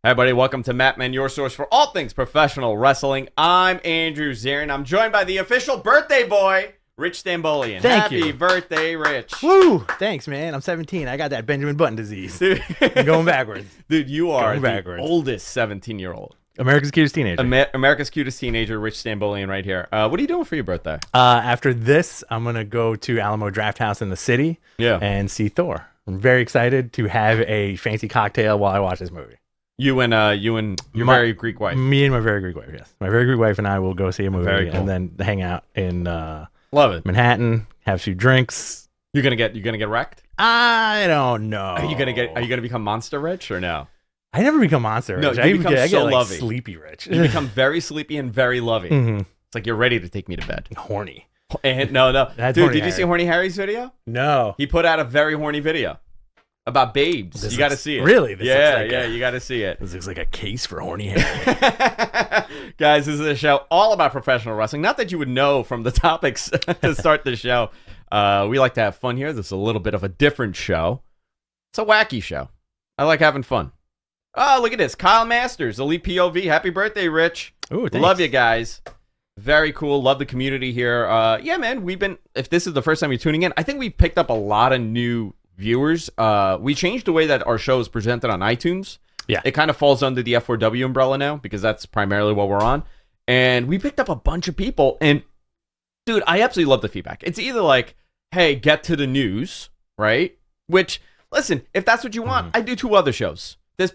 Hey, everybody, welcome to Matt Man, your source for all things professional wrestling. I'm Andrew Zirin. I'm joined by the official birthday boy, Rich Stambolian. Happy birthday, Rich. Woo! Thanks, man. I'm 17. I got that Benjamin Button disease. I'm going backwards. Dude, you are the oldest 17-year-old. America's cutest teenager. America's cutest teenager, Rich Stambolian right here. What are you doing for your birthday? After this, I'm going to go to Alamo Draft House in the city and see Thor. I'm very excited to have a fancy cocktail while I watch this movie. You and your very Greek wife. Me and my very Greek wife, yes. My very Greek wife and I will go see a movie and then hang out in Love it. Manhattan, have a few drinks. You gonna get wrecked? I don't know. Are you gonna become Monster Rich or no? I never become Monster Rich. No, you become I get lovey. Sleepy Rich. You become very sleepy and very lovey. Mm-hmm. It's like you're ready to take me to bed. Horny. And no. Dude, did you see Horny Harry's video? No. He put out a very horny video about babes. You got to see it. Really? You got to see it. This looks like a case for Horny Harry. Guys, this is a show all about professional wrestling. Not that you would know from the topics to start the show. We like to have fun here. This is a little bit of a different show. It's a wacky show. I like having fun. Oh, look at this. Kyle Masters, Elite POV. Happy birthday, Rich. Ooh, thanks. Love you guys. Very cool. Love the community here. Yeah, man, if this is the first time you're tuning in, I think we've picked up a lot of new viewers. We changed the way that our show is presented on iTunes. Yeah. It kind of falls under the F4W umbrella now because that's primarily what we're on. And we picked up a bunch of people. And, dude, I absolutely love the feedback. It's either like, hey, get to the news, right? Which, listen, if that's what you want, I do 2 other shows. And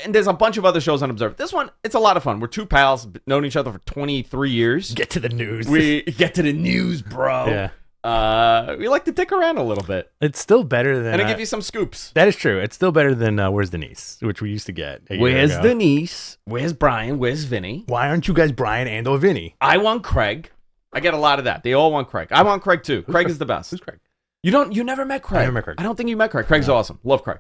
there's a bunch of other shows on Observe. This one, it's a lot of fun. We're 2 pals, known each other for 23 years. Get to the news. We get to the news, bro. Yeah. We like to dick around a little bit. It's still better than... And I give you some scoops. That is true. It's still better than Where's Denise, which we used to get a year Where's ago. Denise? Where's Brian? Where's Vinny? Why aren't you guys Brian and or Vinny? I want Craig. I get a lot of that. They all want Craig. I want Craig too. Craig is the best. Who's Craig? You never met Craig. I never met Craig. I don't think you met Craig. Craig's awesome. Love Craig.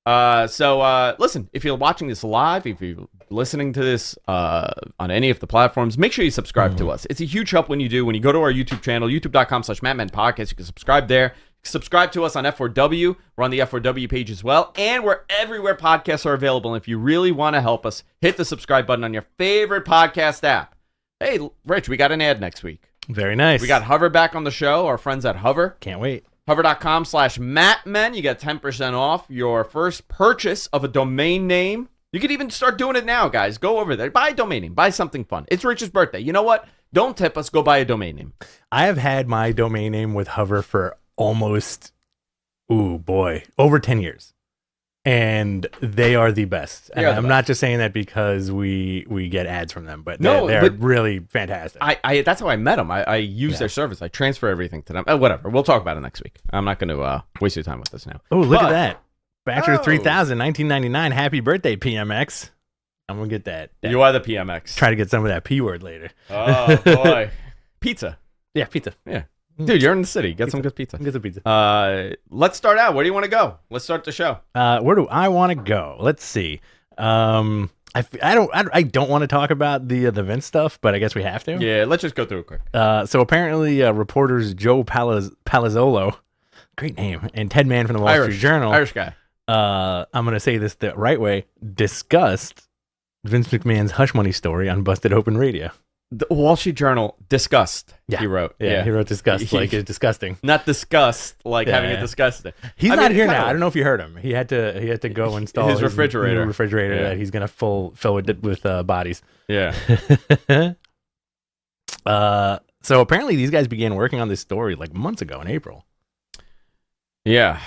So listen, if you're watching this live, if you're listening to this on any of the platforms, make sure you subscribe to us. It's a huge help when you do. When you go to our YouTube channel, youtube.com/MattManPodcast, you can subscribe there. Subscribe to us on F4W. We're on the F4W page as well. And we're everywhere podcasts are available. And if you really want to help us, hit the subscribe button on your favorite podcast app. Hey, Rich, we got an ad next week. Very nice. We got Hover back on the show, our friends at Hover. Can't wait. Hover.com/MattMen. You get 10% off your first purchase of a domain name. You could even start doing it now, guys. Go over there. Buy a domain name. Buy something fun. It's Rich's birthday. You know what? Don't tip us. Go buy a domain name. I have had my domain name with Hover for almost, over 10 years. And they are the best. And I'm not just saying that because we get ads from them, but they're really fantastic. I that's how I met them. I use their service. I transfer everything to them. Whatever. We'll talk about it next week. I'm not going to waste your time with this now. Oh, look at that. Bachelor 3000, 1999. Happy birthday, PMX. I'm going to get that. You are the PMX. Try to get some of that P word later. Oh, boy. Pizza. Yeah, pizza. Yeah. Dude, you're in the city. Get some good pizza. Get some pizza. Let's start out. Where do you want to go? Let's start the show. Where do I want to go? Let's see. I don't want to talk about the Vince stuff, but I guess we have to. Yeah, let's just go through it quick. So apparently, reporters Joe Palazzolo, great name, and Ted Mann from the Wall Street Journal, Irish guy. I'm going to say this the right way, discussed Vince McMahon's Hush Money story on Busted Open Radio. The Wall Street Journal, disgust, he wrote. Yeah, he wrote disgust, like it's disgusting. Not disgust, like having it disgusting. He's not here now. I don't know if you heard him. He had to go install his refrigerator. That he's going to fill it with bodies. Yeah. So apparently these guys began working on this story like months ago in April. Yeah.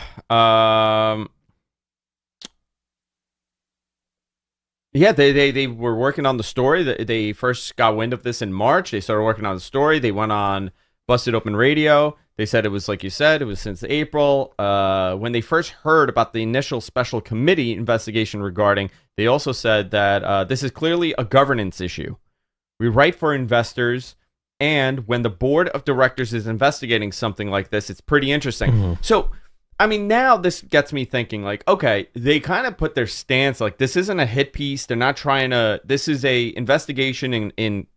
Yeah, they were working on the story. They first got wind of this in March. They started working on the story. They went on Busted Open Radio. They said it was, like you said, it was since April. When they first heard about the initial special committee investigation regarding, they also said that this is clearly a governance issue. We write for investors, and when the board of directors is investigating something like this, it's pretty interesting. Mm-hmm. So, I mean, now this gets me thinking, like, okay, they kind of put their stance, like, this isn't a hit piece. They're not trying to, this is a investigation in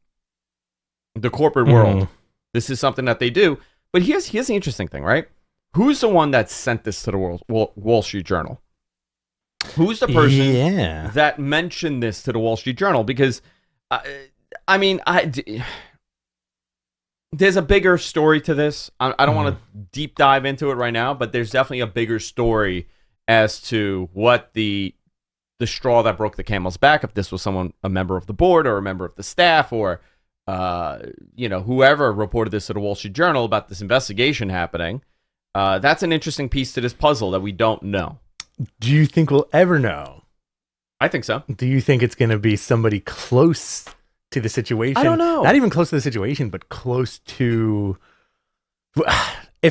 the corporate world. This is something that they do. But here's the interesting thing, right? Who's the one that sent this to the Wall Street Journal? Who's the person that mentioned this to the Wall Street Journal? Because, there's a bigger story to this. I don't want to deep dive into it right now, but there's definitely a bigger story as to what the straw that broke the camel's back, if this was a member of the board or a member of the staff or, whoever reported this to the Wall Street Journal about this investigation happening. That's an interesting piece to this puzzle that we don't know. Do you think we'll ever know? I think so. Do you think it's going to be somebody close to the situation? I don't know. Not even close to the situation, but close to.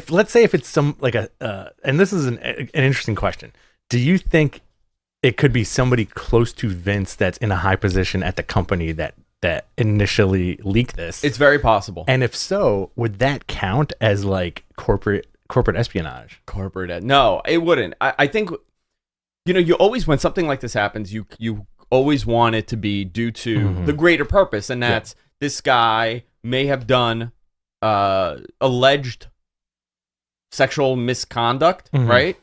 Let's say if it's some like and this is an interesting question. Do you think it could be somebody close to Vince that's in a high position at the company that initially leaked this? It's very possible. And if so, would that count as like corporate espionage? No, it wouldn't. I think, you always, when something like this happens, you always want it to be due to the greater purpose, and that's this guy may have done alleged sexual misconduct, right?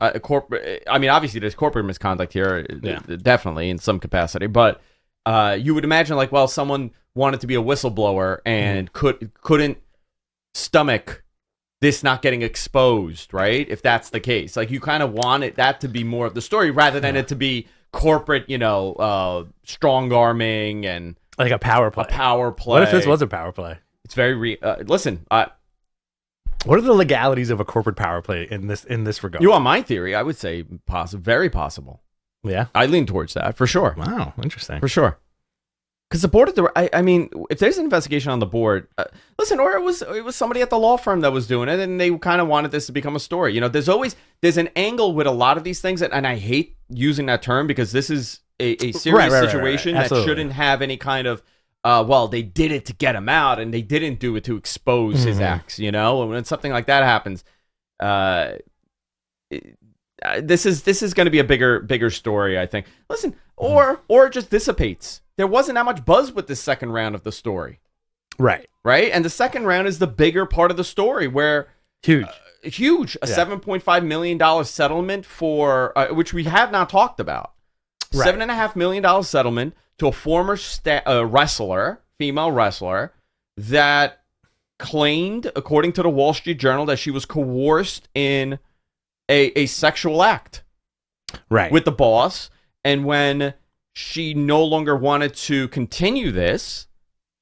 Obviously there's corporate misconduct here, definitely in some capacity, but you would imagine like, well, someone wanted to be a whistleblower and couldn't stomach this not getting exposed, right? If that's the case, like you kind of want that to be more of the story rather than it to be corporate, strong arming and like a power play. What if this was a power play? It's very listen. What are the legalities of a corporate power play in this regard? You want my theory? I would say very possible. Yeah, I lean towards that for sure. Wow, interesting. For sure. Because the board if there's an investigation on the board, listen, or it was somebody at the law firm that was doing it, and they kind of wanted this to become a story. There's an angle with a lot of these things, and I hate using that term because this is a serious situation that shouldn't have any kind of, they did it to get him out, and they didn't do it to expose his acts. And when something like that happens, this is going to be a bigger story, I think. Listen, or it just dissipates. There wasn't that much buzz with this second round of the story. Right. And the second round is the bigger part of the story where huge, a $7.5 million settlement for which we have not talked about. Right. $7.5 million settlement to a former female wrestler that claimed, according to the Wall Street Journal, that she was coerced in a sexual act with the boss, and when she no longer wanted to continue this,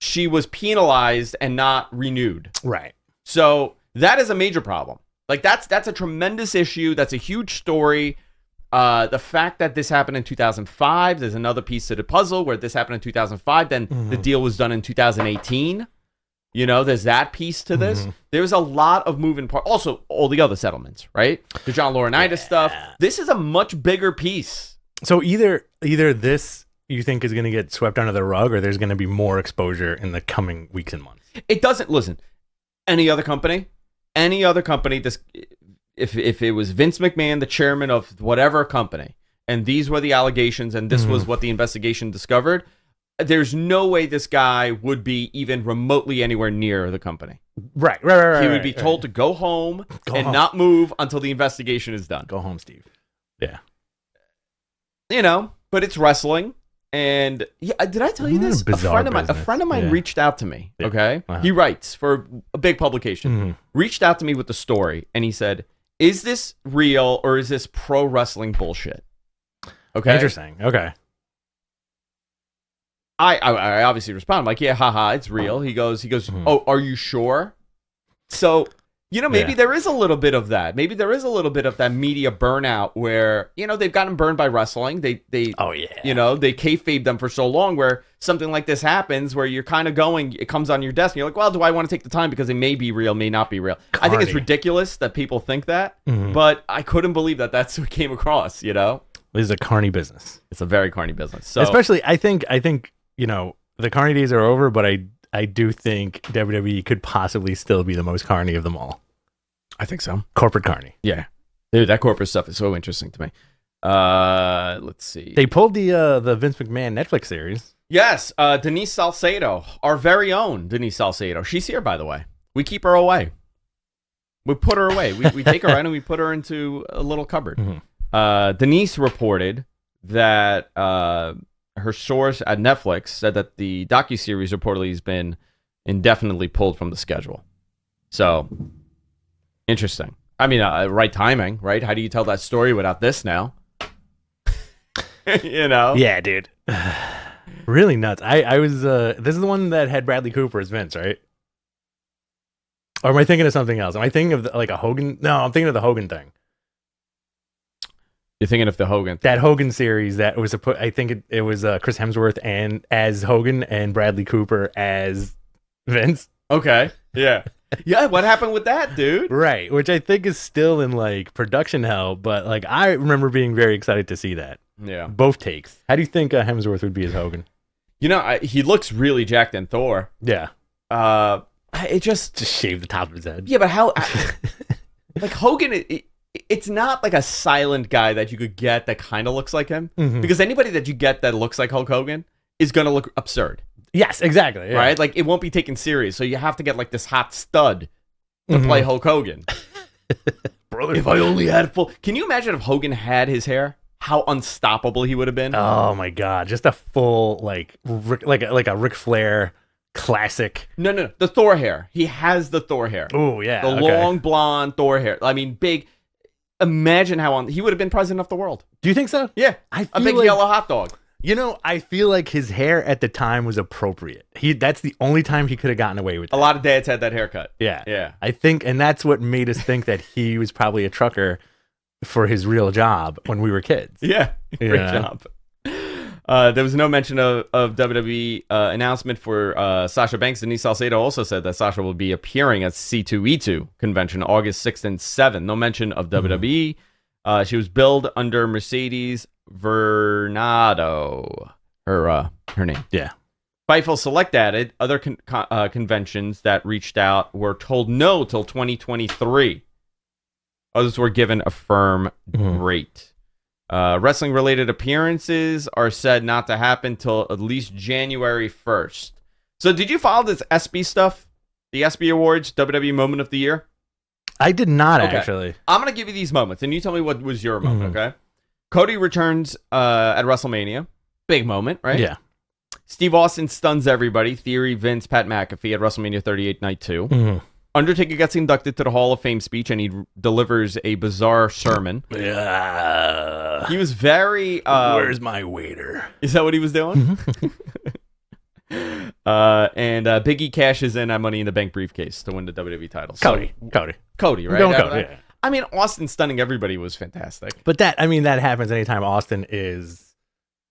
she was penalized and not renewed. Right. So that is a major problem. Like that's a tremendous issue. That's a huge story. The fact that this happened in 2005, there's another piece to the puzzle where this happened in 2005. Then the deal was done in 2018. There's that piece to this. There's a lot of moving parts. Also, all the other settlements, right? The John Laurinaitis stuff. This is a much bigger piece. So either this you think is going to get swept under the rug, or there's going to be more exposure in the coming weeks and months. It doesn't. Listen, any other company, this if it was Vince McMahon, the chairman of whatever company, and these were the allegations, and this was what the investigation discovered, there's no way this guy would be even remotely anywhere near the company. Right. He would be told to go home and not move until the investigation is done. Go home, Steve. Yeah. But it's wrestling. And did I tell you this? A friend of mine reached out to me. Yeah. Okay. He writes for a big publication, reached out to me with the story. And he said, is this real or is this pro wrestling bullshit? Okay. Interesting. Okay. I obviously respond. I'm like, yeah, haha, it's real. He goes, oh, are you sure? So, maybe there is a little bit of that. Maybe there is a little bit of that media burnout where, they've gotten burned by wrestling. They kayfabe them for so long where something like this happens where you're kind of going, it comes on your desk and you're like, well, do I want to take the time because it may be real, may not be real. I think it's ridiculous that people think that, but I couldn't believe that that's what came across, This is a carny business. It's a very carny business. So, especially, I think, the carny days are over, but I do think WWE could possibly still be the most carny of them all. I think so. Corporate carny. Yeah. Dude, that corporate stuff is so interesting to me. Let's see. They pulled the Vince McMahon Netflix series. Yes. Denise Salcedo, our very own Denise Salcedo. She's here, by the way. We keep her away. We put her away. We take her in and we put her into a little cupboard. Denise reported that her source at Netflix said that the docuseries reportedly has been indefinitely pulled from the schedule. So, interesting. I mean, right timing, right? How do you tell that story without this now? You know? Yeah, dude. Really nuts. I was, this is the one that had Bradley Cooper as Vince, right? Or am I thinking of something else? Am I thinking of like a Hogan? No, I'm thinking of the Hogan thing. You're thinking of the Hogan thing. That Hogan series that was I think it was Chris Hemsworth and as Hogan and Bradley Cooper as Vince. Okay. Yeah. Yeah, what happened with that, dude? Right, which I think is still in like production hell, but like I remember being very excited to see that. Yeah. Both takes. How do you think Hemsworth would be as Hogan? You know, he looks really jacked in Thor. Yeah. It just shave the top of his head. Yeah, but how like Hogan it's not like a silent guy that you could get that kind of looks like him, because anybody that you get that looks like Hulk Hogan is going to look absurd. Yes, exactly. Yeah. Right? Like, it won't be taken serious. So you have to get, like, this hot stud to play Hulk Hogan. Brother, if I only had full... Can you imagine if Hogan had his hair? How unstoppable he would have been? Oh, my God. Just a full, like a Ric Flair classic. No. The Thor hair. He has the Thor hair. Oh, yeah. The long, blonde Thor hair. I mean, big... Imagine how... He would have been president of the world. Do you think so? Yeah. A big yellow hot dog. You know, I feel like his hair at the time was appropriate. That's the only time he could have gotten away with it. A lot of dads had that haircut. Yeah. I think, and that's what made us think that he was probably a trucker for his real job when we were kids. Yeah, great job. There was no mention of WWE announcement for Sasha Banks. Denise Salcedo also said that Sasha will be appearing at C2E2 convention August 6th and 7th. No mention of WWE. She was billed under Mercedes Vernado, her name. Yeah. Fightful Select added other conventions that reached out were told no till 2023. Others were given a firm rate. Wrestling related appearances are said not to happen till at least January 1st. So did you follow this SB stuff? The SB Awards, WWE Moment of the Year? I did not, actually. I'm going to give you these moments, and you tell me what was your moment, okay? Cody returns at WrestleMania. Big moment, right? Yeah. Steve Austin stuns everybody. Theory, Vince, Pat McAfee at WrestleMania 38 Night 2. Undertaker gets inducted to the Hall of Fame speech, and he delivers a bizarre sermon. Yeah. He was very... Where's my waiter? Is that what he was doing? And Big E cashes in at Money in the Bank briefcase to win the WWE title. Cody, right? Cody, yeah. I mean, Austin stunning everybody was fantastic. But that happens anytime Austin is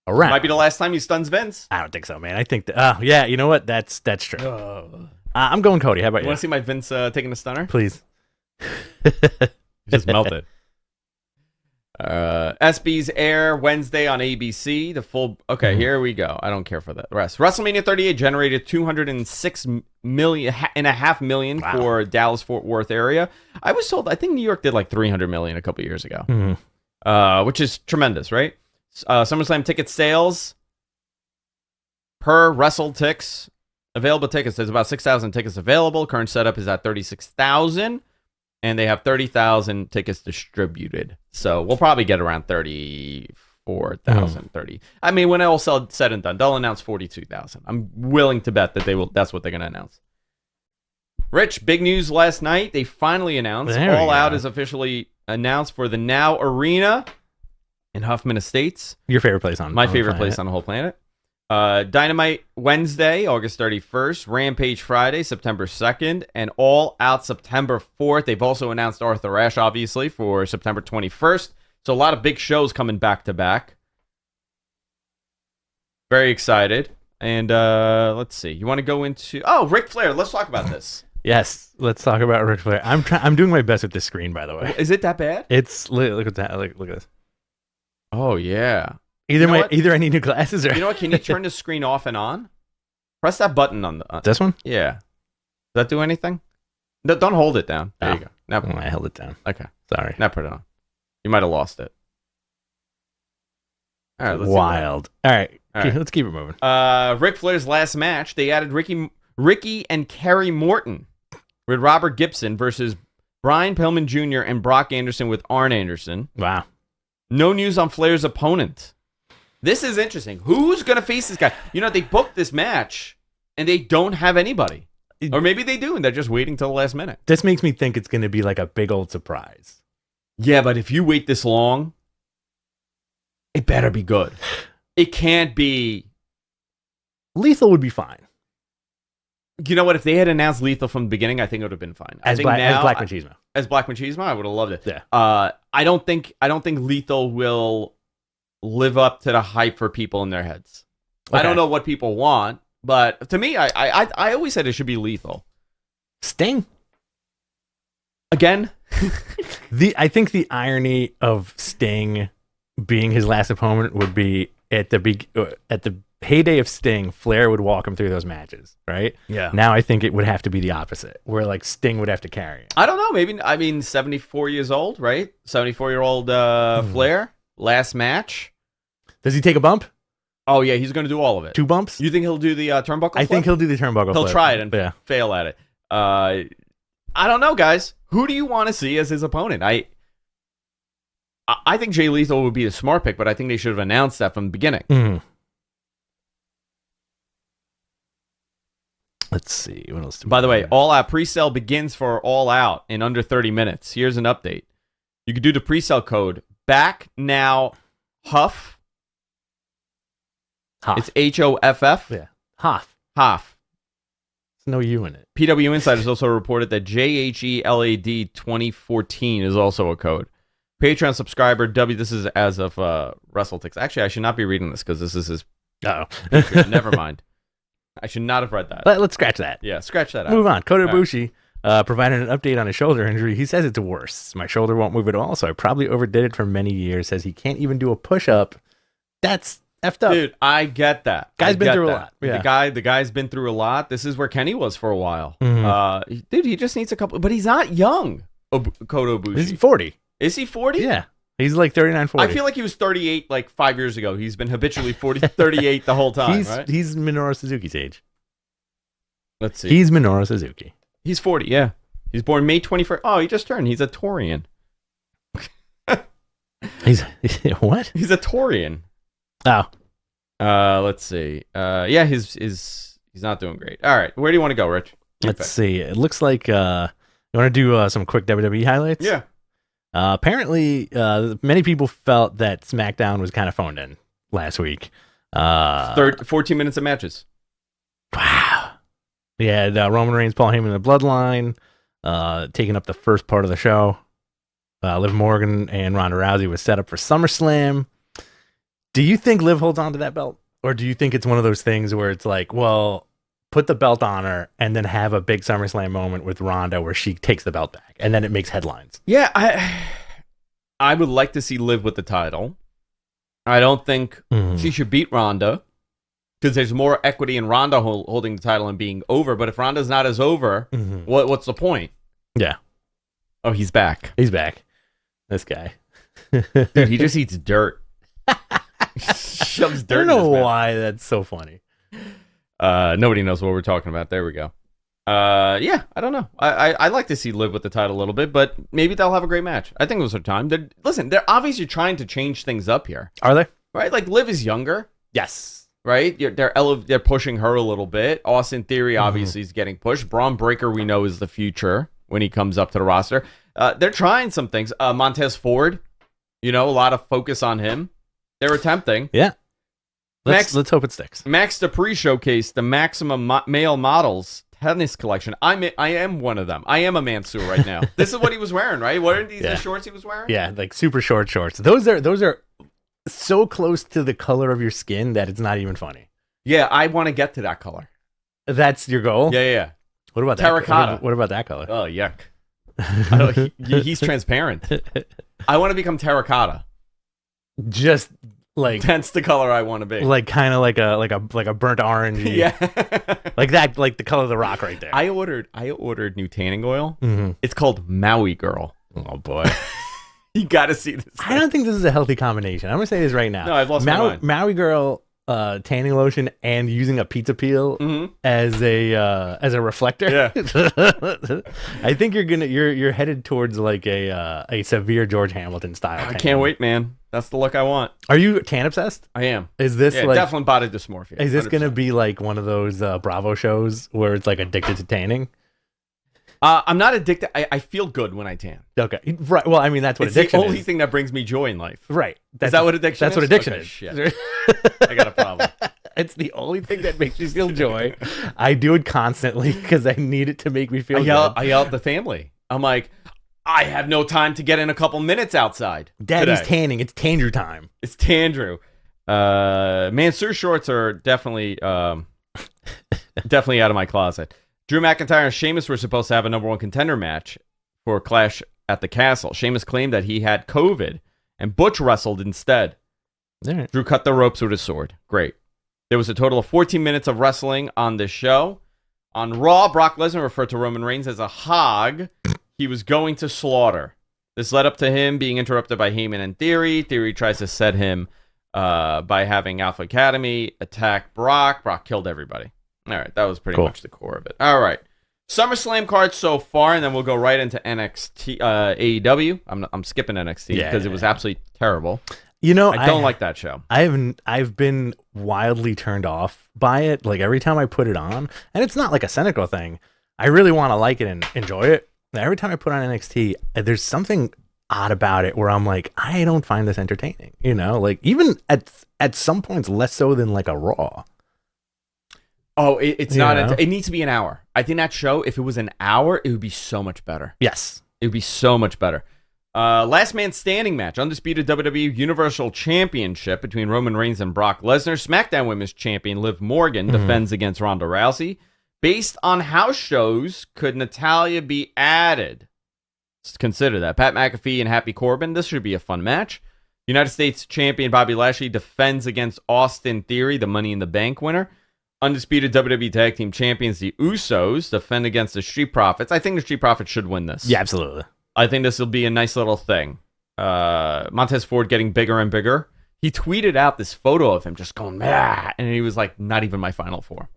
around. Might be the last time he stuns Vince. I don't think so, man. I think that, yeah, you know what? That's true. I'm going Cody. How about you? Want to see my Vince taking a stunner? Please. Just melt it. SB's air Wednesday on ABC. The full... Okay, here we go. I don't care for the rest. WrestleMania 38 generated $206.5 million for Dallas-Fort Worth area. I was told... I think New York did like $300 million a couple years ago. Which is tremendous, right? SummerSlam ticket sales per WrestleTix. Available tickets. There's about 6,000 tickets available. Current setup is at 36,000. And they have 30,000 tickets distributed. So we'll probably get around 34,000, 30. I mean, when it all said and done, they'll announce 42,000. I'm willing to bet that they will. That's what they're going to announce. Rich, big news last night. They finally announced. All Out is officially announced for the Now Arena in Huffman Estates. Your favorite place on my favorite place on the whole planet. Dynamite Wednesday, August 31st. Rampage Friday, September 2nd. And All Out September 4th. They've also announced Arthur Ashe, obviously, for September 21st. So a lot of big shows coming back to back. Very excited. And let's see. You want to go into... Oh, Ric Flair. Let's talk about this. Yes, let's talk about Ric Flair. I'm doing my best with this screen, by the way. Is it that bad? It's... Look at that. Look at this. Oh, yeah. Either I need new glasses or... You know what? Can you turn the screen off and on? Press that button on the... This one? Yeah. Does that do anything? No, don't hold it down. There you go. Now, I held it down. Okay. Sorry. Now put it on. You might have lost it. All right. Let's Wild. All right. Let's keep it moving. Ric Flair's last match, they added Ricky and Kerry Morton with Robert Gibson versus Brian Pillman Jr. and Brock Anderson with Arn Anderson. Wow. No news on Flair's opponent. This is interesting. Who's going to face this guy? They booked this match, and they don't have anybody. Or maybe they do, and they're just waiting till the last minute. This makes me think it's going to be like a big old surprise. Yeah, but if you wait this long, it better be good. It can't be... Lethal would be fine. You know what? If they had announced Lethal from the beginning, I think it would have been fine. As Black Machismo. As Black Machismo, I would have loved it. Yeah. I don't think Lethal will live up to the hype for people in their heads. Okay. I don't know what people want, but to me, I always said it should be Lethal. Sting. Again? I think the irony of Sting being his last opponent would be at the heyday of Sting, Flair would walk him through those matches, right? Yeah. Now I think it would have to be the opposite, where like Sting would have to carry it. I don't know. Maybe 74 years old, right? 74-year-old Flair, last match. Does he take a bump? Oh yeah, he's going to do all of it. 2 bumps? You think he'll do the turnbuckle? I think he'll do the turnbuckle. He'll flip. try it and fail at it. I don't know, guys. Who do you want to see as his opponent? I think Jay Lethal would be a smart pick, but I think they should have announced that from the beginning. Mm-hmm. Let's see. What else? By the way, All Out pre-sale begins for All Out in under 30 minutes. Here's an update. You can do the pre-sale code back now Huff. It's HOFF. Yeah. Hoff. There's no U in it. PW Insiders also reported that JHELAD 2014 is also a code. Patreon subscriber W. This is as of WrestleTix. Actually, I should not be reading this because this is his. Never mind. I should not have read that. Let's scratch that. Yeah, scratch that out. Move on. Kota Ibushi provided an update on his shoulder injury. He says it's worse. My shoulder won't move at all, so I probably overdid it for many years. Says he can't even do a push-up. That's effed up. Dude, I get that. Guy's been through a lot. Yeah. The guy's been through a lot. This is where Kenny was for a while. Mm-hmm. Dude, he just needs a couple, but he's not young. Kota Ibushi. Is he 40? Is he 40? Yeah. He's like 39, 40. I feel like he was 38 like 5 years ago. He's been habitually 38 the whole time, right? He's Minoru Suzuki's age. Let's see. He's Minoru Suzuki. He's 40, yeah. He's born May 21st. Oh, he just turned. He's a Taurian. He's what? He's a Taurian. Oh. Let's see. Yeah, he's not doing great. All right, where do you want to go, Rich? Let's see. It looks like you want to do some quick WWE highlights? Yeah. Apparently, many people felt that SmackDown was kind of phoned in last week. 14 minutes of matches. Wow. We had Roman Reigns, Paul Heyman, and the Bloodline taking up the first part of the show. Liv Morgan and Ronda Rousey was set up for SummerSlam. Do you think Liv holds on to that belt? Or do you think it's one of those things where it's like, well, put the belt on her and then have a big SummerSlam moment with Ronda where she takes the belt back and then it makes headlines? Yeah, I would like to see Liv with the title. I don't think she should beat Ronda because there's more equity in Ronda holding the title and being over. But if Ronda's not as over, what's the point? Yeah. Oh, he's back. He's back. This guy. Dude, he just eats dirt. Shoves dirt. I don't know why that's so funny. Nobody knows what we're talking about. There we go. Yeah, I don't know. I like to see Liv with the title a little bit, but maybe they'll have a great match. I think it was their time. They're obviously trying to change things up here. Are they? Right? Like Liv is younger. Yes. Right? They're pushing her a little bit. Austin Theory obviously is getting pushed. Braun Breaker we know is the future when he comes up to the roster. They're trying some things. Montez Ford, a lot of focus on him. They're attempting. Yeah. Let's hope it sticks. Max Dupree showcased the Maximum Male Models tennis collection. I am one of them. I am a Mansoor right now. This is what he was wearing, right? What are these the shorts he was wearing? Yeah, like super short shorts. Those are so close to the color of your skin that it's not even funny. Yeah, I want to get to that color. That's your goal? Yeah. What about terracotta? What about that color? Oh, yuck. He's transparent. I want to become terracotta. Just like that's the color I want to be. Like kind of like a burnt orange. Yeah. like that, like the color of the rock right there. I ordered new tanning oil. Mm-hmm. It's called Maui Girl. Oh boy. You got to see this. I don't think this is a healthy combination. I'm gonna say this right now. No, I've lost my mind. Maui Girl tanning lotion and using a pizza peel as a reflector. Yeah. I think you're headed towards like a severe George Hamilton style. I can't wait, man. That's the look I want. Are you tan obsessed? I am. Is this like definitely body dysmorphia? Is this 100%. gonna be like one of those Bravo shows where it's like addicted to tanning? I'm not addicted. I feel good when I tan. Okay, right. Well, I mean that's what It's addiction the only is. thing that brings me joy in life. Right. Is that what addiction is? That's what addiction Okay, is. Shit. I got a problem. It's the only thing that makes me feel joy. I do it constantly because I need it to make me feel good. I yell at the family. I'm like, I have no time to get in a couple minutes outside. Daddy's today. tanning. It's Tandrew time. It's Tandrew. Mansoor shorts are definitely definitely out of my closet. Drew McIntyre and Sheamus were supposed to have a number one contender match for Clash at the Castle. Sheamus claimed that he had COVID, and Butch wrestled instead. Right. Drew cut the ropes with his sword. Great. There was a total of 14 minutes of wrestling on this show. On Raw, Brock Lesnar referred to Roman Reigns as a hog he was going to slaughter. This led up to him being interrupted by Heyman and Theory. Theory tries to set him by having Alpha Academy attack Brock. Brock killed everybody. All right, that was pretty much the core of it. All right. SummerSlam card so far, and then we'll go right into NXT, AEW. I'm skipping NXT because it was absolutely terrible. You know, I don't like that show. I've been wildly turned off by it. Like every time I put it on, and it's not like a cynical thing. I really want to like it and enjoy it. Every time I put on NXT, there's something odd about it where I'm like, I don't find this entertaining. You know, like even at some points less so than like a Raw. Oh, it's not. It needs to be an hour. I think that show, if it was an hour, it would be so much better. Yes, it would be so much better. Last man standing match, undisputed WWE Universal Championship between Roman Reigns and Brock Lesnar. SmackDown Women's Champion Liv Morgan defends against Ronda Rousey. Based on house shows, could Natalya be added? Let's consider that. Pat McAfee and Happy Corbin. This should be a fun match. United States Champion Bobby Lashley defends against Austin Theory, the Money in the Bank winner. Undisputed WWE Tag Team Champions, the Usos, defend against the Street Profits. I think the Street Profits should win this. Yeah, absolutely. I think this will be a nice little thing. Montez Ford getting bigger and bigger. He tweeted out this photo of him just going, meh, and he was like, not even my final four.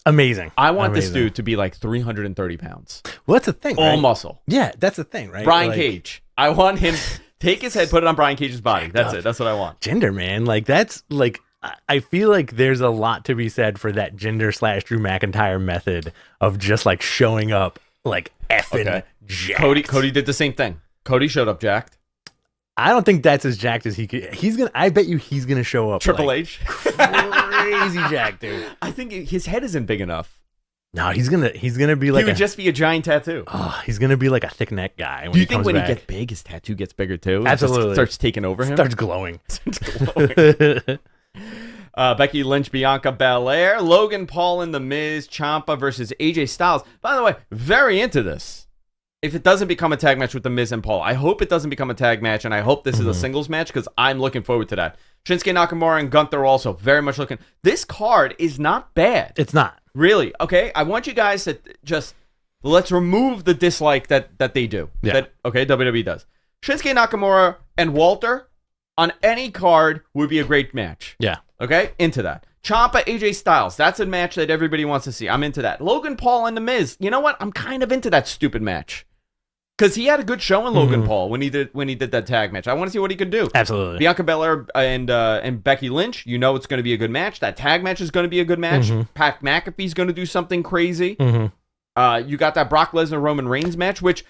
Amazing. I want this dude to be like 330 pounds. Well, that's the thing. All right? muscle. Yeah, that's the thing, right? Brian Cage. I want him take his head, put it on Brian Cage's body. That's it. That's what I want. Jinder, man. Like, that's like, I feel like there's a lot to be said for that Jinder / Drew McIntyre method of just like showing up like effing jacked. Cody did the same thing. Cody showed up jacked. I don't think that's as jacked as he could. I bet you he's gonna show up Triple like, H. crazy jacked, dude. I think his head isn't big enough. No, he's gonna be like he would just be a gigiant tattoo. Oh, he's gonna be like a thick neck guy. Do you think when he gets big, his tattoo gets bigger too? Absolutely, starts taking over him. Starts glowing. Becky Lynch, Bianca Belair, Logan Paul and The Miz, Ciampa versus AJ Styles. By the way, very into this. If it doesn't become a tag match with The Miz and Paul, I hope it doesn't become a tag match, and I hope this is a singles match because I'm looking forward to that. Shinsuke Nakamura and Gunther also very much looking. This card is not bad. It's not. Really. Okay, I want you guys to just, let's remove the dislike that they do. Yeah. WWE does. Shinsuke Nakamura and Walter on any card would be a great match. Yeah. Okay, into that. Ciampa, AJ Styles. That's a match that everybody wants to see. I'm into that. Logan Paul and The Miz. You know what? I'm kind of into that stupid match. Because he had a good show in Logan Paul when he did that tag match. I want to see what he could do. Absolutely. Bianca Belair and Becky Lynch. You know it's going to be a good match. That tag match is going to be a good match. Pat McAfee's going to do something crazy. You got that Brock Lesnar Roman Reigns match, which,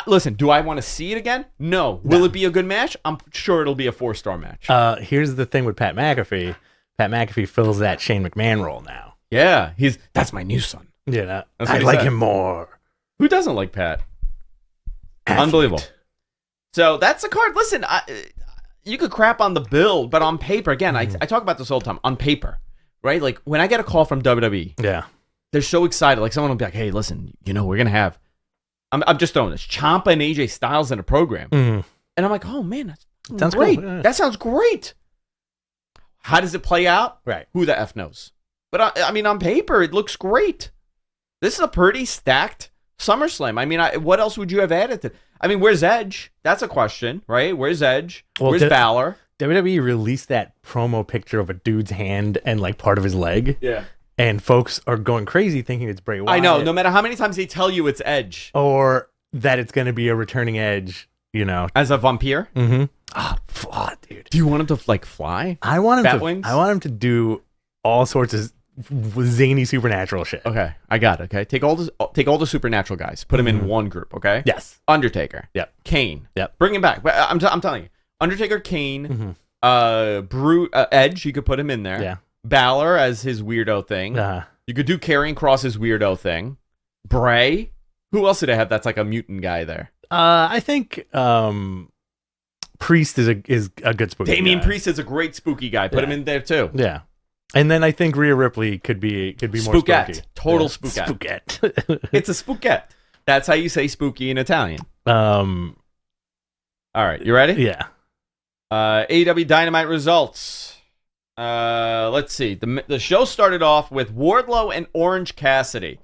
listen, do I want to see it again? No. Will it be a good match? I'm sure it'll be a 4-star match. Here's the thing with Pat McAfee. Pat McAfee fills that Shane McMahon role now. Yeah, that's my new son. Yeah, I like him more. Who doesn't like Pat? Unbelievable. So that's the card. Listen, you could crap on the build, but on paper, again, I talk about this all the time. On paper, right? Like when I get a call from WWE, yeah, they're so excited. Like someone will be like, "Hey, listen, we're gonna have." I'm just throwing this Ciampa and AJ Styles in a program, and I'm like, "Oh man, that sounds great. Cool. Yeah. That sounds great." How does it play out? Right. Who the F knows? But I mean, on paper, it looks great. This is a pretty stacked SummerSlam. I mean, what else would you have added to? I mean, where's Edge? That's a question, right? Where's Edge? Where's Balor? WWE released that promo picture of a dude's hand and like part of his leg. Yeah. And folks are going crazy thinking it's Bray Wyatt. I know. No matter how many times they tell you it's Edge. Or that it's going to be a returning Edge, you know. As a vampire? Mm-hmm. Oh, dude. Do you want him to like fly? I want him Batwings? I want him to do all sorts of zany supernatural shit. Okay, I got it. Okay, take all the supernatural guys, put them in one group. Okay. Yes. Undertaker. Yep. Kane. Yep. Bring him back. But I'm telling you, Undertaker, Kane, Edge. You could put him in there. Yeah. Balor as his weirdo thing. You could do Karrion Kross's weirdo thing. Bray. Who else did I have? That's like a mutant guy there. I think Priest is a good spooky. Damian guy. Priest is a great spooky guy. Put him in there too. Yeah. And then I think Rhea Ripley could be more spooky. Total spookette. It's a spookette. That's how you say spooky in Italian. All right, you ready? Yeah. AEW Dynamite results. Let's see. The show started off with Wardlow and Orange Cassidy.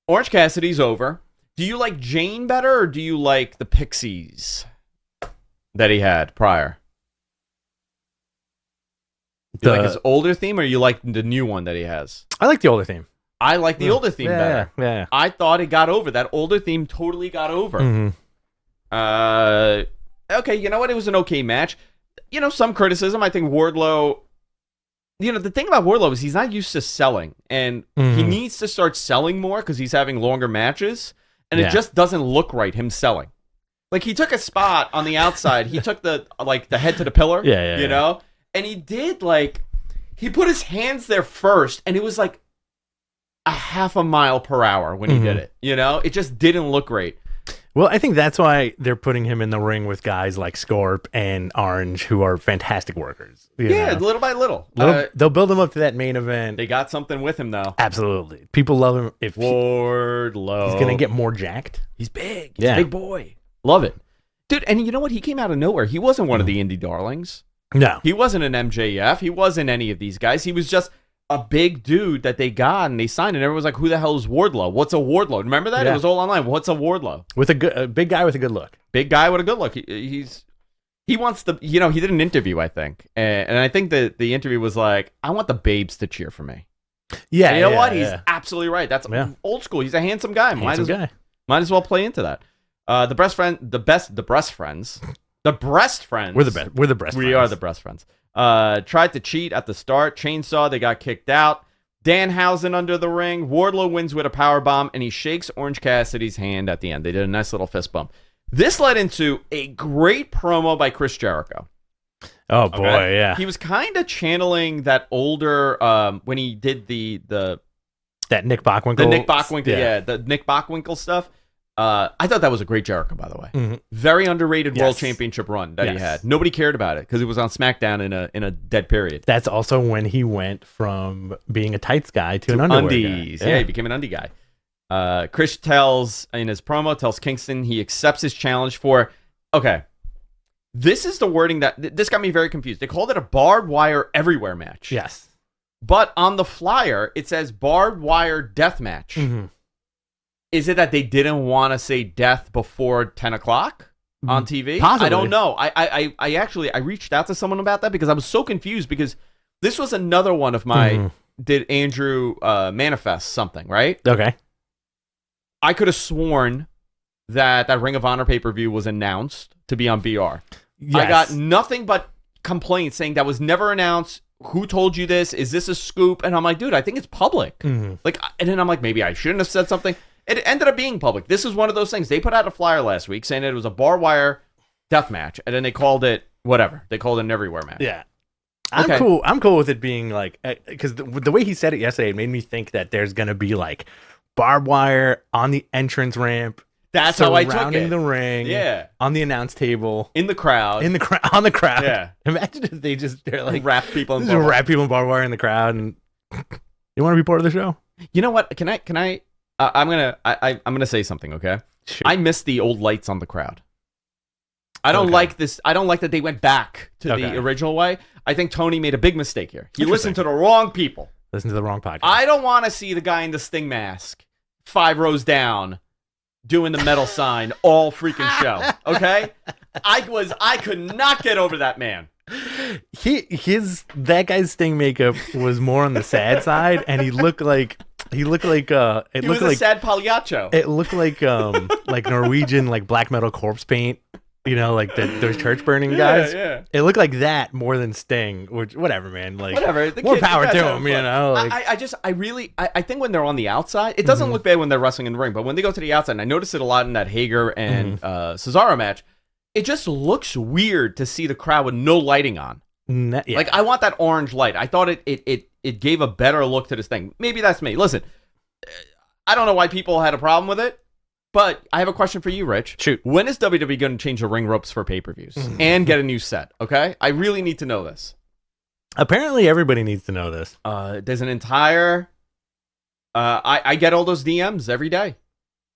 Orange Cassidy's over. Do you like Jane better, or do you like the Pixies that he had prior? You like his older theme, or you like the new one that he has? I like the older theme. I like the older theme better. Yeah. I thought it got over. That older theme totally got over. Okay, you know what? It was an okay match. You know, some criticism. I think Wardlow... You know, the thing about Wardlow is he's not used to selling. And he needs to start selling more because he's having longer matches. And it just doesn't look right, him selling. Like, he took a spot on the outside. He took the head to the pillar. You know? And he did, like... He put his hands there first, and it was like a half a mile per hour when he did it. You know? It just didn't look great. Well, I think that's why they're putting him in the ring with guys like Scorp and Orange, who are fantastic workers. You know? Little by little. They'll build him up to that main event. They got something with him, though. Absolutely. People love him. If Wardlow. he's going to get more jacked. He's big. He's a big boy. Love it. Dude, and you know what? He came out of nowhere. He wasn't one of the indie darlings. No. He wasn't an MJF. He wasn't any of these guys. He was just a big dude that they got and they signed, and everyone was like, who the hell is Wardlow? What's a Wardlow? Remember that? It was all online. What's a Wardlow? With a big guy with a good look. Big guy with a good look. He wants the, you know, he did an interview, I think. And I think that the interview was like, I want the babes to cheer for me. Yeah. And you know what? He's absolutely right. That's old school. He's a handsome guy. Might as well play into that. The breast friends. The breast friends. We're the best. We're the breast friends. We are the breast friends. Tried to cheat at the start. Chainsaw. They got kicked out. Danhausen under the ring. Wardlow wins with a powerbomb, and he shakes Orange Cassidy's hand at the end. They did a nice little fist bump. This led into a great promo by Chris Jericho. Oh boy, yeah. He was kind of channeling that older when he did that Nick Bockwinkel. The Nick Bockwinkel stuff. I thought that was a great Jericho, by the way. Very underrated World Championship run that he had. Nobody cared about it because it was on SmackDown in a dead period. That's also when he went from being a tights guy to an underwear undies. guy. Yeah, he became an undie guy. Chris tells Kingston he accepts his challenge for. Okay, this is the wording this got me very confused. They called it a barbed wire everywhere match. Yes, but on the flyer it says barbed wire death match. Is it that they didn't want to say death before 10 o'clock on TV? Possibly. I don't know. I actually reached out to someone about that because I was so confused because this was another one of my, did Andrew manifest something, right? Okay. I could have sworn that Ring of Honor pay-per-view was announced to be on BR. Yes. I got nothing but complaints saying that was never announced. Who told you this? Is this a scoop? And I'm like, dude, I think it's public. Like, and then I'm like, maybe I shouldn't have said something. It ended up being public. This is one of those things. They put out a flyer last week saying that it was a barbed wire death match, and then they called it whatever. They called it an everywhere match. Yeah. I'm cool. I'm cool with it being like, because the way he said it yesterday, it made me think that there's going to be like barbed wire on the entrance ramp. That's how I took it. Surrounding the ring. Yeah. On the announce table. In the crowd. On the crowd. Yeah. Imagine if they're like wrap people in barbed wire in the crowd, and you want to be part of the show? You know what? Can I? I'm gonna say something, okay? Sure. I miss the old lights on the crowd. I don't like this. I don't like that they went back to the original way. I think Tony made a big mistake here. He listened to the wrong people. Listen to the wrong podcast. I don't want to see the guy in the Sting mask 5 rows down doing the metal sign all freaking show. Okay? I could not get over that man. That guy's Sting makeup was more on the sad side, and he looked like he was a sad Pagliaccio. It looked like Norwegian like black metal corpse paint, like those church burning guys. Yeah. It looked like that more than Sting, which whatever, man. Like whatever. More power to him, Like, I think when they're on the outside, it doesn't look bad when they're wrestling in the ring, but when they go to the outside, and I noticed it a lot in that Hager and Cesaro match, it just looks weird to see the crowd with no lighting on. Yeah. Like, I want that orange light. I thought it gave a better look to this thing. Maybe that's me. Listen, I don't know why people had a problem with it, but I have a question for you, Rich. Shoot. When is WWE going to change the ring ropes for pay-per-views and get a new set? Okay? I really need to know this. Apparently, everybody needs to know this. There's an entire... I get all those DMs every day.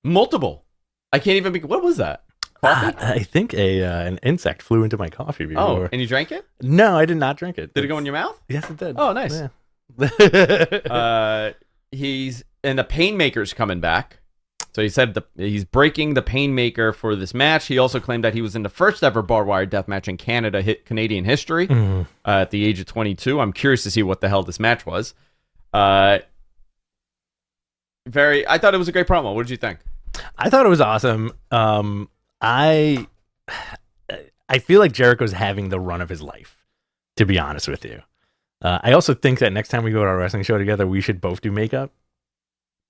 Multiple. I can't even be... What was that? Coffee? I think an insect flew into my coffee before. Oh, and you drank it? No, I did not drink it. Did it go in your mouth? Yes, it did. Oh, nice. Yeah. And the Painmaker's coming back. So he said he's breaking the Painmaker for this match. He also claimed that he was in the first ever barbed wire death match in Canadian history at the age of 22. I'm curious to see what the hell this match was. I thought it was a great promo. What did you think? I thought it was awesome. I feel like Jericho's having the run of his life, to be honest with you. I also think that next time we go to a wrestling show together, we should both do makeup.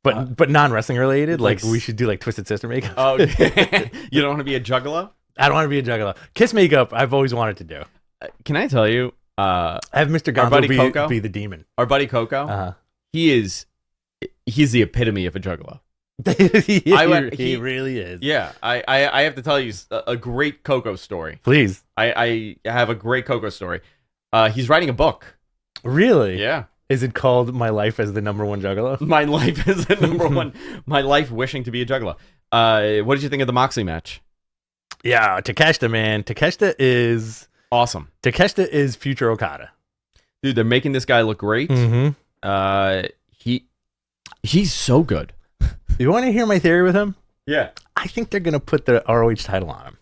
But non-wrestling related, like we should do like Twisted Sister makeup. Oh, okay. You don't want to be a juggalo? I don't want to be a juggalo. Kiss makeup, I've always wanted to do. Can I tell you? Have Mr. Gonzo be the demon. Our buddy Coco, he's the epitome of a juggalo. He really is. Yeah, I have to tell you a great Coco story. Please. I have a great Coco story. He's writing a book. Really? Yeah. Is it called My Life as the Number One Juggalo? My Life as the Number One. My Life Wishing to be a Juggalo. What did you think of the Moxley match? Yeah, Takeshita, man. Takeshita is... awesome. Takeshita is future Okada. Dude, they're making this guy look great. He's so good. You want to hear my theory with him? Yeah. I think they're going to put the ROH title on him.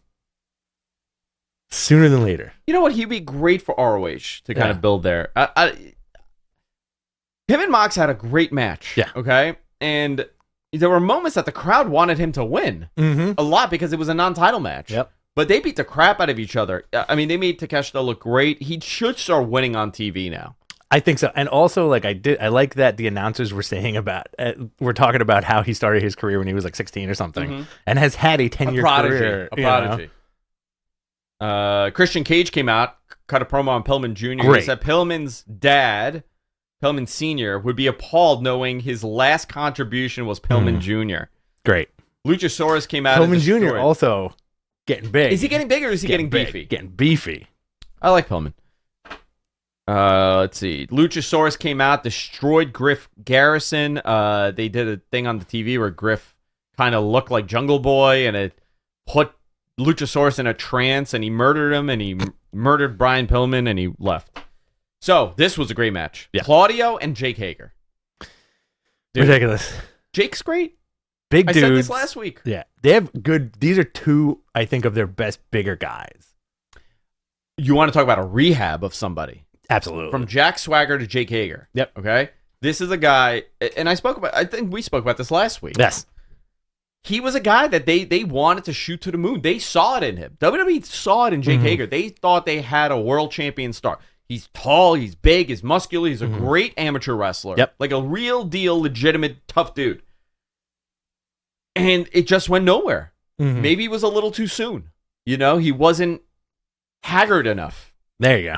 Sooner than later. You know what? He'd be great for ROH to kind of build there. Him and Mox had a great match. Yeah. Okay? And there were moments that the crowd wanted him to win. A lot because it was a non-title match. Yep. But they beat the crap out of each other. I mean, they made Takeshita look great. He should start winning on TV now. I think so. And also, like, I like that the announcers were saying we're talking about how he started his career when he was like 16 or something and has had a 10-year career. A prodigy. Christian Cage came out, cut a promo on Pillman Jr. Great. He said Pillman's dad, Pillman Sr., would be appalled knowing his last contribution was Pillman Jr. Great. Luchasaurus came out. Pillman Jr. also getting big. Is he getting big or is he getting beefy? Getting beefy. I like Pillman. Let's see. Luchasaurus came out, destroyed Griff Garrison. They did a thing on the TV where Griff kind of looked like Jungle Boy, and it put Luchasaurus in a trance, and he murdered him, and he murdered Brian Pillman, and he left. So, this was a great match. Yeah. Claudio and Jake Hager. Dude, ridiculous. Jake's great. Big dudes. I said this last week. Yeah. They have good... These are two, I think, of their best bigger guys. You want to talk about a rehab of somebody. Absolutely. From Jack Swagger to Jake Hager. Yep. Okay? This is a guy... And I think we spoke about this last week. Yes. He was a guy that they wanted to shoot to the moon. They saw it in him. WWE saw it in Jake Hager. They thought they had a world champion star. He's tall, he's big, he's muscular, he's a great amateur wrestler. Yep. Like a real deal, legitimate, tough dude. And it just went nowhere. Maybe it was a little too soon. You know, he wasn't haggard enough. There you go.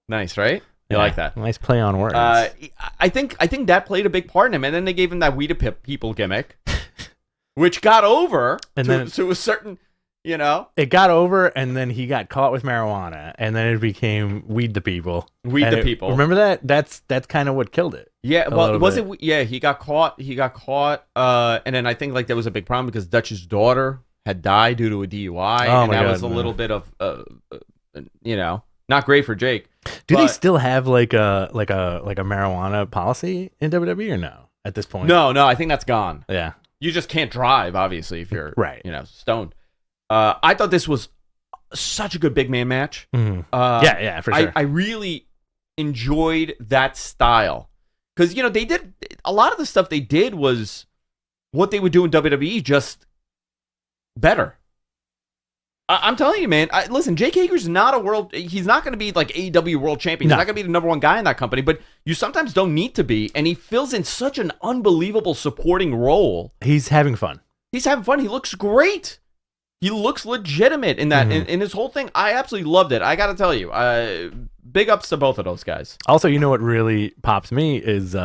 Nice, right? You like that? Nice play on words. I think that played a big part in him. And then they gave him that We the People gimmick, which got over to a certain, you know. It got over, and then he got caught with marijuana, and then it became Weed the People. People. Remember that? That's kind of what killed it. Yeah, well, was it? Yeah, he got caught. And then I think like there was a big problem because Dutch's daughter had died due to a DUI, and that was a little bit of, you know, not great for Jake. Do they still have like a marijuana policy in WWE or no at this point? No, I think that's gone. Yeah, you just can't drive, obviously, if you're right. You know, stoned. I thought this was such a good big man match. Mm-hmm. Yeah, for sure. I really enjoyed that style because they did a lot of the stuff they did was what they would do in WWE, just better. I'm telling you, man. Listen, Jake Hager's not he's not going to be like AEW world champion. He's not going to be the number one guy in that company, but you sometimes don't need to be, and he fills in such an unbelievable supporting role. He's having fun. He looks great. He looks legitimate in that, in his whole thing. I absolutely loved it. I got to tell you, big ups to both of those guys. Also, what really pops me is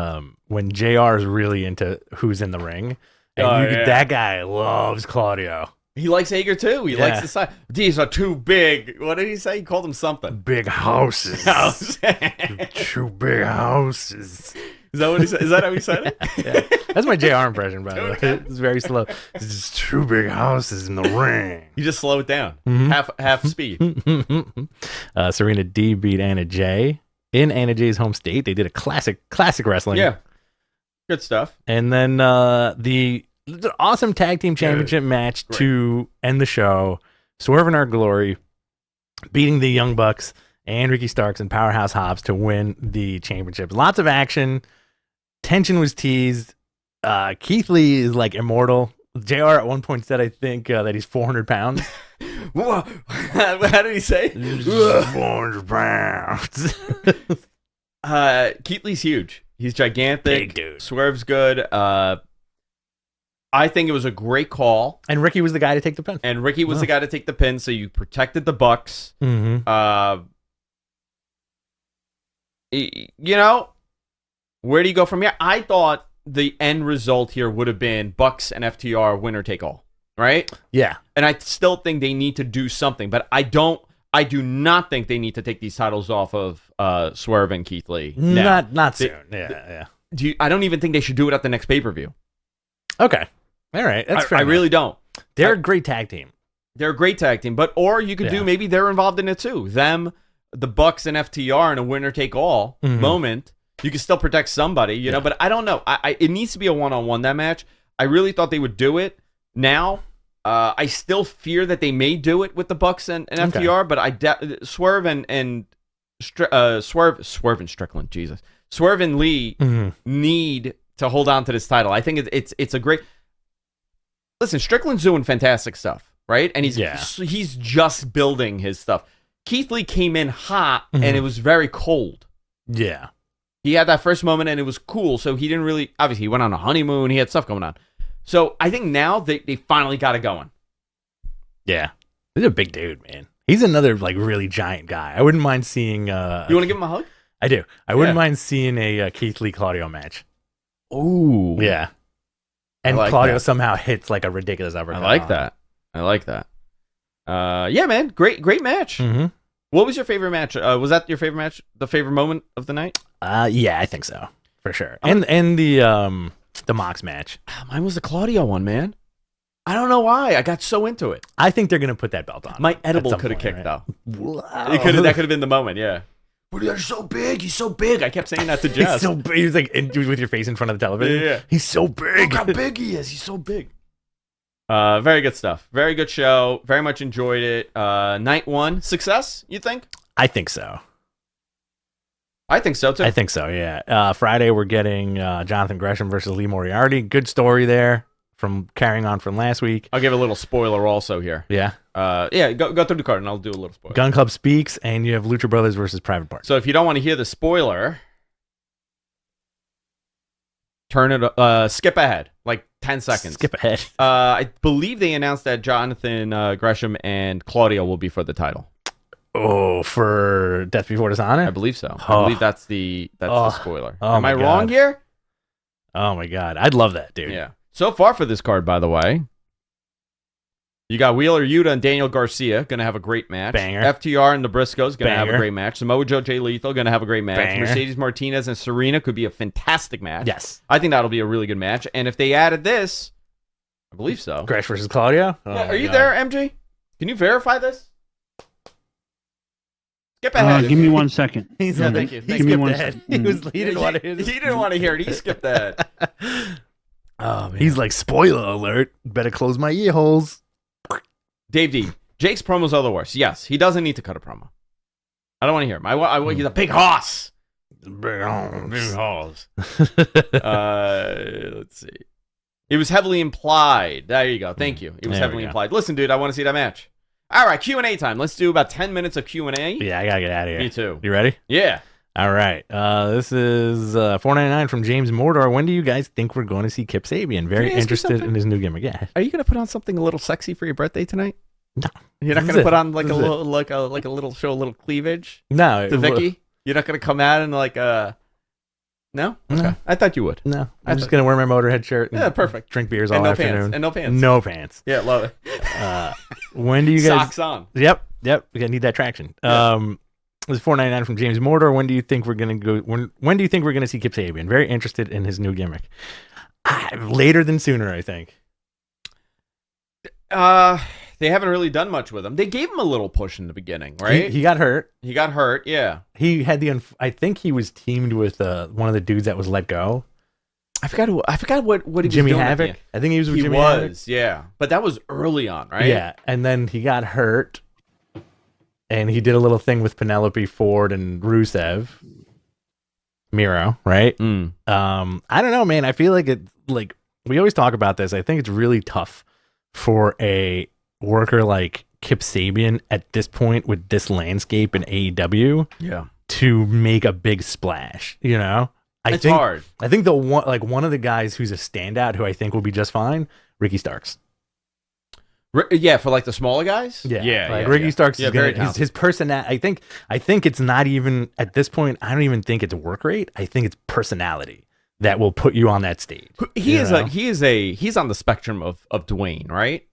when JR is really into who's in the ring. And that guy loves Claudio. He likes Hager too. He likes the side. These are too big. What did he say? He called them something. Big houses. 2 big houses. Is that what he said? Is that how he said it? Yeah. That's my JR impression, by the way. It's very slow. It's just 2 big houses in the ring. You just slow it down. Half speed. Serena D beat Anna Jay in Anna Jay's home state. They did a classic wrestling. Yeah. Good stuff. And then the awesome tag team championship match to end the show. Swerve and Our Glory beating the Young Bucks and Ricky Starks and Powerhouse Hobbs to win the championship. Lots of action. Tension was teased. Keith Lee is like immortal. JR at one point said, I think, that he's 400 pounds. How did he say? 400 pounds. Keith Lee's huge. He's gigantic. Big dude. Swerve's good. I think it was a great call. And Ricky was the guy to take the pin. The guy to take the pin, so you protected the Bucks. Mm-hmm. Where do you go from here? I thought the end result here would have been Bucks and FTR winner take all, right? Yeah. And I still think they need to do something, but I do not think they need to take these titles off of Swerve and Keith Lee. Not soon. Yeah. I don't even think they should do it at the next pay-per-view. Okay. All right. That's fair. I really don't. They're a great tag team. They're a great tag team, or you could do maybe they're involved in it too. Them, the Bucks and FTR in a winner take all moment. You can still protect somebody, but I don't know. It needs to be a one-on-one, that match. I really thought they would do it. Now, I still fear that they may do it with the Bucks and FTR, but Swerve and Strickland, Jesus. Swerve and Lee need to hold on to this title. I think it's a great. Listen, Strickland's doing fantastic stuff, right? And he's just building his stuff. Keith Lee came in hot and it was very cold. Yeah. He had that first moment and it was cool, so he didn't really. Obviously, he went on a honeymoon. He had stuff going on. So I think now they finally got it going. Yeah, he's a big dude, man. He's another really giant guy. I wouldn't mind seeing. You want to give him a hug? I do. I wouldn't mind seeing a Keith Lee Claudio match. Ooh, yeah. And Claudio somehow hits a ridiculous uppercut. I like that. Yeah, man, great match. Mm-hmm. What was your favorite match? Was that your favorite match? The favorite moment of the night? Yeah, I think so for sure. And the Mox match. Mine was the Claudio one, man. I don't know why. I got so into it. I think they're gonna put that belt on. My edible could have kicked though. Wow. That could have been the moment. Yeah. But he's so big. He's so big. I kept saying that to Jess. He's so big. He's with your face in front of the television. Yeah. He's so big. Look how big he is. He's so big. Very good stuff. Very good show. Very much enjoyed it. Night one success. You think? I think so. I think so too. I think so. Yeah. Friday we're getting Jonathan Gresham versus Lee Moriarty. Good story there from carrying on from last week. I'll give a little spoiler also here. Yeah. Go through the card and I'll do a little spoiler. Gun Club speaks, and you have Lucha Brothers versus Private Party. So if you don't want to hear the spoiler, skip ahead, 10 seconds. Skip ahead. I believe they announced that Jonathan Gresham and Claudio will be for the title. Oh, for Death Before Dishonor? I believe so. I believe that's the spoiler. Oh, Am I wrong here? Oh my God, I'd love that, dude. Yeah. So far for this card, by the way, you got Wheeler Yuta and Daniel Garcia going to have a great match. Banger. FTR and the Briscoes going to have a great match. Samoa Joe, Jay Lethal going to have a great match. Banger. Mercedes Martinez and Serena could be a fantastic match. Yes. I think that'll be a really good match. And if they added this, I believe so. Gresh versus Claudio? Oh, yeah, are you there, MG? Can you verify this? Skip ahead. Give me 1 second. Thank you. He skipped ahead. He didn't want to hear this. He didn't want to hear it. He skipped ahead. Oh, man. He's like, spoiler alert. Better close my ear holes. Dave D, Jake's promos are the worst. Yes, he doesn't need to cut a promo. I don't want to hear him. I want he's a big hoss. Big hoss. Let's see. It was heavily implied. There you go. Thank you. It was heavily implied. Listen, dude, I want to see that match. All right, Q&A time. Let's do about 10 minutes of Q&A. Yeah, I got to get out of here. Me too. You ready? Yeah. All right. This is $4.99 from James Mordor. When do you guys think we're going to see Kip Sabian? Very interested in his new gimmick. Yeah. Are you going to put on something a little sexy for your birthday tonight? No. You're not going to put on like a little show a little cleavage? No. To Vicky? You're not going to come out and like No? Okay. No. I thought you would. No. I'm just going to wear my Motorhead shirt. And perfect. Drink beers all afternoon. And no pants. No pants. Yeah, love it. When do you guys... Socks on. Yep. We're going to need that traction. Yeah. This is $4.99 from James Mordor. When do you think we're going to go... When do you think we're going to see Kip Sabian? Very interested in his new gimmick. Later than sooner, I think. They haven't really done much with him. They gave him a little push in the beginning, right? He got hurt. Yeah. He had I think he was teamed with one of the dudes that was let go. I forgot what he was Jimmy doing. Havoc. I think he was with Jimmy Havoc. Yeah. But that was early on, right? Yeah. And then he got hurt. And he did a little thing with Penelope Ford and Rusev. Miro, right? I don't know, man. I feel like we always talk about this. I think it's really tough for a worker like Kip Sabian at this point with this landscape in AEW to make a big splash, you know? It's hard. I think one of the guys who's a standout who I think will be just fine, Ricky Starks. Yeah, for like the smaller guys? Ricky Starks is his personality. I think it's not even at this point, I don't even think it's work rate. I think it's personality that will put you on that stage. He's on the spectrum of Dwayne, right?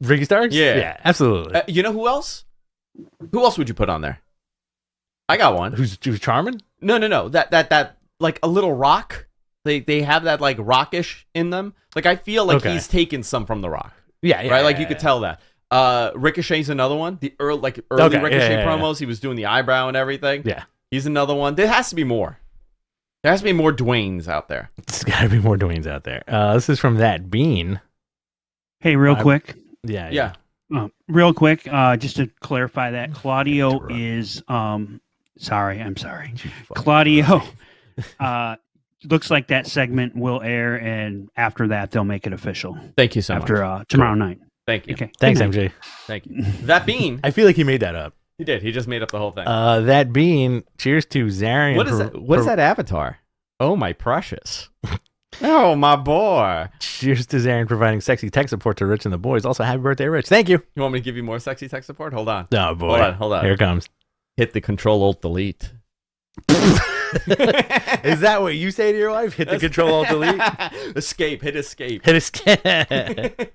Ricky Starks? Yeah, absolutely. You know who else? Who else would you put on there? I got one. Who's Charmin? No. That like a little rock. They have that like rockish in them. Like I feel like he's taken some from the Rock. Yeah. Right. Like you could tell that. Ricochet's another one. The early Ricochet promos. He was doing the eyebrow and everything. Yeah. He's another one. There has to be more. There has to be more Dwaynes out there. There's got to be more Dwaynes out there. This is from That Bean. Hey, real quick. Yeah. Real quick, just to clarify that, Claudio is sorry. Claudio looks like that segment will air, and after that they'll make it official. Thank you so much. After tomorrow night. Thank you. Okay. Thanks, MJ. Thank you. That Bean. I feel like he made that up. He did. He just made up the whole thing. That Bean. Cheers to Zarian. What is that? What is that avatar? Oh, my precious. Oh, my boy. Cheers to Zarian providing sexy tech support to Rich and the boys. Also, happy birthday, Rich. Thank you. You want me to give you more sexy tech support? Hold on. Oh, boy. Hold on. Here it comes. Hit the Control-Alt-Delete. Is that what you say to your wife? Hit the Control-Alt-Delete? Escape. Hit escape. Hit escape.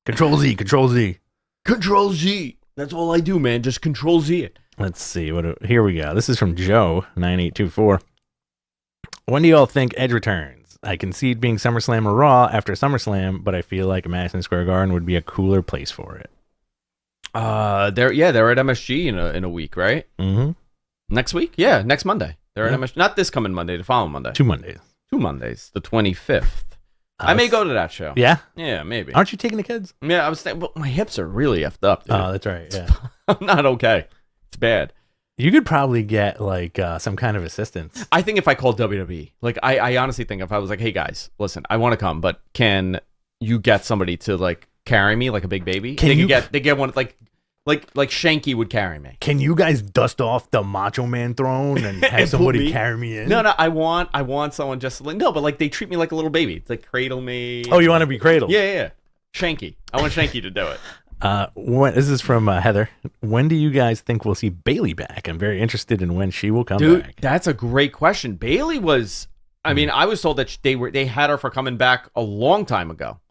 Control-Z. Control-Z. Control-Z. That's all I do, man. Just Control-Z it. Let's see. Here we go. This is from Joe9824. When do y'all think Edge returns? I can see it being SummerSlam or Raw after SummerSlam, but I feel like Madison Square Garden would be a cooler place for it. They're at MSG in a week, right? Mm-hmm. Next week? Yeah, next Monday. They're at MSG. Not this coming Monday, the following Monday. 2 Mondays. 2 Mondays. The 25th. I may go to that show. Yeah? Yeah, maybe. Aren't you taking the kids? Yeah, I was thinking, well, my hips are really effed up, dude. Oh, that's right. Yeah. I'm not okay. It's bad. You could probably get like some kind of assistance. I think if I called WWE, like I honestly think if I was like, hey guys, listen, I want to come, but can you get somebody to like carry me like a big baby? They get one like Shanky would carry me. Can you guys dust off the Macho Man throne and have somebody carry me in? No, I want someone just like, no, but like they treat me like a little baby. It's like cradle me. Oh, you want to be cradled? Yeah. Shanky. I want Shanky to do it. This is from Heather. When do you guys think we'll see Bailey back? I'm very interested in when she will come back. Dude, that's a great question. Bailey was, I mean, I was told that they had her for coming back a long time ago.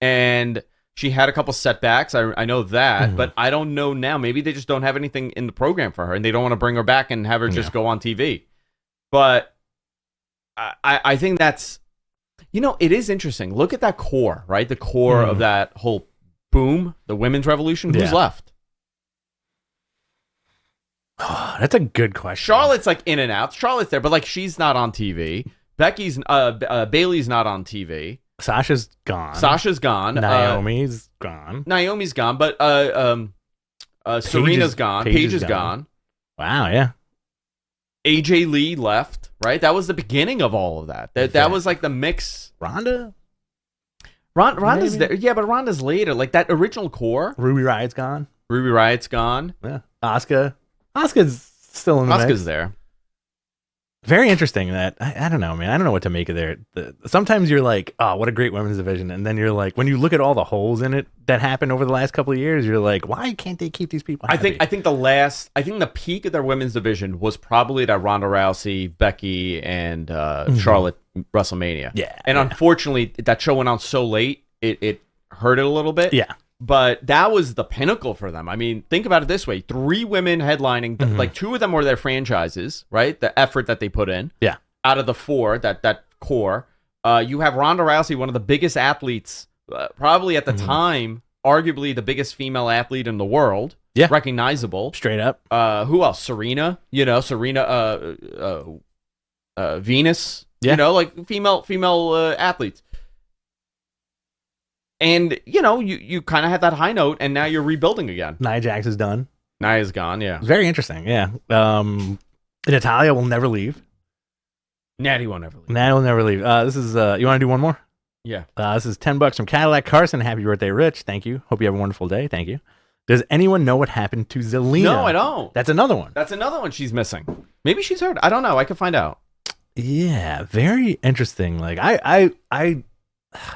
And she had a couple setbacks. I know that, but I don't know now. Maybe they just don't have anything in the program for her and they don't want to bring her back and have her just go on TV. But I think that's, it is interesting. Look at that core, right? The core of that whole boom, the women's revolution. Who's left? Oh, that's a good question. Charlotte's like in and out. Charlotte's there, but like she's not on TV. Bailey's not on TV. Sasha's gone. Naomi's gone. Naomi's gone, but Serena's gone. Paige is gone. Wow, yeah. AJ Lee left, right? That was the beginning of all of that. That was like the mix. Ronda's there. Yeah, but Ronda's later. Like that original core. Ruby Riot's gone. Yeah. Asuka's still in the mix. Asuka's there. Very interesting that I don't know, man. I don't know what to make of there. Sometimes you're like, oh, what a great women's division, and then you're like, when you look at all the holes in it that happened over the last couple of years, you're like, why can't they keep these people happy? I think the peak of their women's division was probably that Ronda Rousey, Becky, and Charlotte WrestleMania. Yeah, and unfortunately, that show went on so late, it hurt it a little bit. Yeah. But that was the pinnacle for them. I mean, think about it this way. 3 women headlining, like 2 of them were their franchises, right? The effort that they put in. Yeah. Out of the 4, that core. You have Ronda Rousey, one of the biggest athletes, probably at the time, arguably the biggest female athlete in the world. Yeah. Recognizable. Straight up. Who else? Serena. Venus. Yeah. Like female athletes. And, you kind of had that high note, and now you're rebuilding again. Nia Jax is done. Nia's gone, yeah. Very interesting, yeah. Natalia will never leave. Natty won't ever leave. Natty will never leave. This is, you want to do one more? Yeah. This is $10 from Cadillac Carson. Happy birthday, Rich. Thank you. Hope you have a wonderful day. Thank you. Does anyone know what happened to Zelina? No, I don't. That's another one. That's another one she's missing. Maybe she's hurt. I don't know. I could find out. Yeah, very interesting. Like,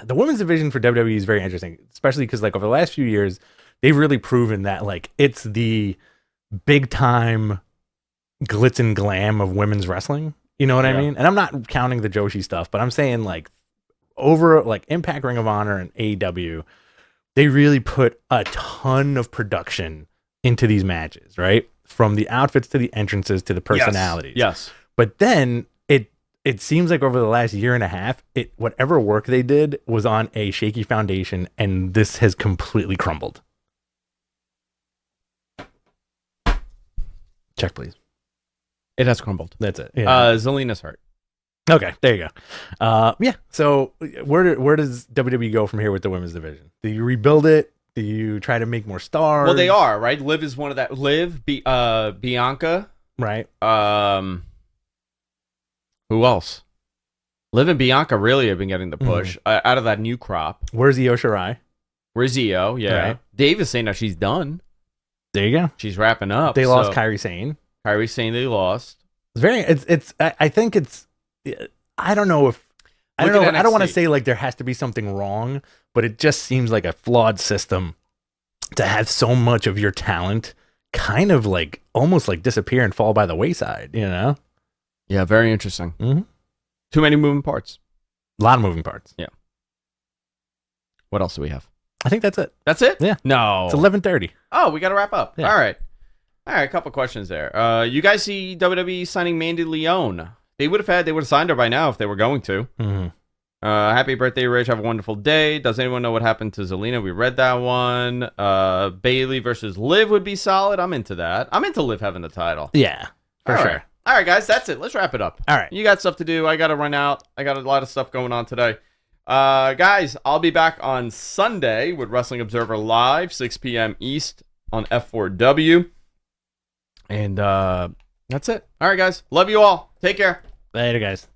the women's division for WWE is very interesting, especially because like over the last few years, they've really proven that like it's the big time glitz and glam of women's wrestling. You know what I mean? And I'm not counting the Joshi stuff, but I'm saying like over like Impact, Ring of Honor, and AEW, they really put a ton of production into these matches, right? From the outfits to the entrances to the personalities. Yes. But then it seems like over the last year and a half, whatever work they did was on a shaky foundation, and this has completely crumbled. Check, please. It has crumbled. That's it. Yeah. Zelina's hurt. Okay, there you go. Yeah. So where does WWE go from here with the women's division? Do you rebuild it? Do you try to make more stars? Well, they are, right? Liv is one of that. Bianca. Right. Who else? Liv and Bianca really have been getting the push out of that new crop. Where's Io Shirai? Where's Io? Yeah. Right. Dave is saying that she's done. There you go. She's wrapping up. They lost Kairi Sane. Kairi Sane they lost. I think it's I don't know if I don't want to say like there has to be something wrong, but it just seems like a flawed system to have so much of your talent kind of like almost like disappear and fall by the wayside, you know? Yeah, very interesting. Mm-hmm. Too many moving parts. A lot of moving parts. Yeah. What else do we have? I think that's it. That's it? Yeah. No. It's 11:30. Oh, we got to wrap up. Yeah. All right. A couple questions there. You guys see WWE signing Mandy Leon? They would have signed her by now if they were going to. Mm-hmm. Happy birthday, Rich. Have a wonderful day. Does anyone know what happened to Zelina? We read that one. Bailey versus Liv would be solid. I'm into that. I'm into Liv having the title. Yeah, for sure. Right. All right, guys, that's it. Let's wrap it up. All right. You got stuff to do. I got to run out. I got a lot of stuff going on today. Guys, I'll be back on Sunday with Wrestling Observer Live, 6 p.m. East on F4W. And that's it. All right, guys. Love you all. Take care. Later, guys.